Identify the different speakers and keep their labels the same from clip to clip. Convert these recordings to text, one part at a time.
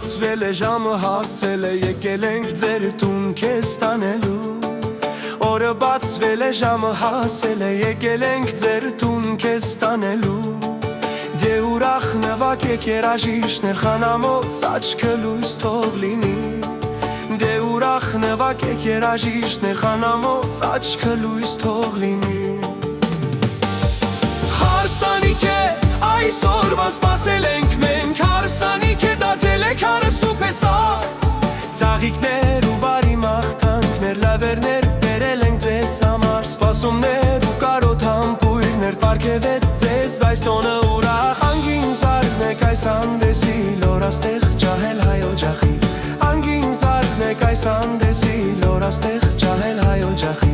Speaker 1: բացվել է, ժամը հասել է, եկել ենք ձեր տուն քեզ տանելու։ Օրը բացվել է, ժամը հասել է, եկել ենք ձեր տուն քեզ տանելու։ Դե ուրախ նվագեք երաժիշտներ, խանամոց աչքը լույս թող լինի։ Դե ուրախ նվագեք երաժիշտներ, խանամոց աչքը լույս թող լինի։ Հարսանիք է այսօրվա սպասել ենք մենք, հարսանիք է դարձել է քարս ու պեսար։ Ծաղիկներ ու բարի մաղթանքներ, լավերներ բերել ենք ձեզ համար, սպասումներ ու կարոտ համբույրներ, պարգևեց ձեզ այս տոնը ուրախ։ Անգին զարթնեք այս հանդեսի, լորաստեղ ջահել հայ օջախի։ Անգին զարթնեք այս հանդեսի, լորաստեղ ջահել հայ օջախի։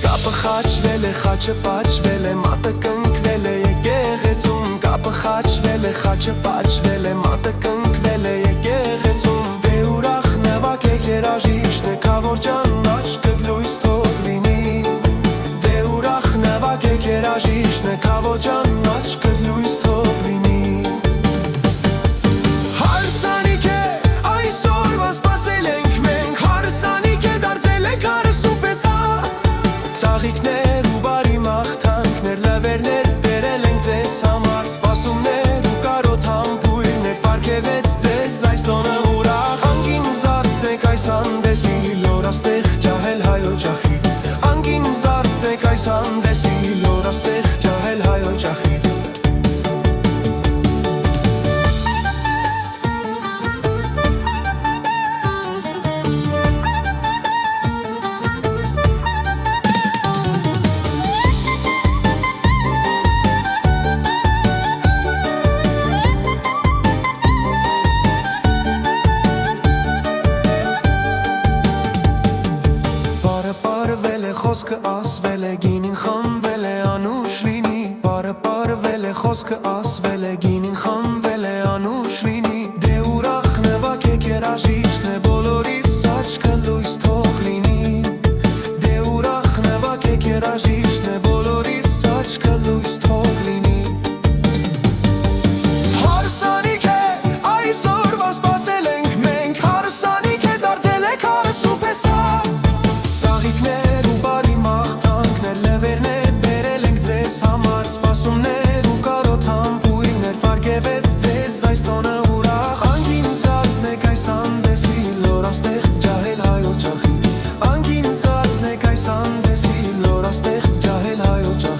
Speaker 1: Կապը խաչվել է, խաչը պաչվել է, մատը կնքվել է եկեղեցում։ Կապը խաչվել է, խաչը պաչվել է, մատը կնքվել է եկեղեցում։ Դե ուրախ նվագեք երաժիշտներ, քավոր ջան աչքդ լույս թող լինի։ Դե ուրախ նվագեք երաժիշտներ, քավոր ջան աչքդ լույս թող լինի։ Հարսանիք է այսօրվա սպասել ենք մենք, հարսանիք է դարձել է քարս ու պեսար։ Ծաղիկներ ու բարի մաղթանքներ, լավերներ բերել ենք ձեզ համար, սպասումներ ու կարոտ համբույրներ, պարգևեց ձեզ այս տոնը ուրախ։ Անգին զարթնեք այս հանդեսի, լորաստեղ ջահել հայ օջախի։ Անգին զարթնեք այս հանդեսի, լորաստեղ ջահել հայ օջախի։ Խոսքը ասվել է, գինին խմվել է, անուշ լինի։ Բարը պարվել է, խոսքը ասվել է, գինին խմվել է, անուշ լինի։ Դե ուրախ նվագեք երաժիշտներ, բոլորիս աչքը լույս թող լինի։ Դե ուրախ նվագեք երաժիշտներ, բոլորիս աչքը լույս թող լինի։ Հարսանիք է այսօրվա սպասել ենք մենք, հարսանիք է դարձել է քարս ու պեսար։ Ծաղիկներ ու բարի մաղթանքներ, լավերներ բերել ենք ձեզ համար, սպասումներ ու կարոտ համբույրներ, պարգևեց ձեզ այս տոնը ուրախ։ Անգին զարթնեք այս հանդեսի, լորաստեղ ջահել հայ օջախի։ Անգին զարթնեք այս հանդեսի, լորաստեղ ջահել հայ օջախի։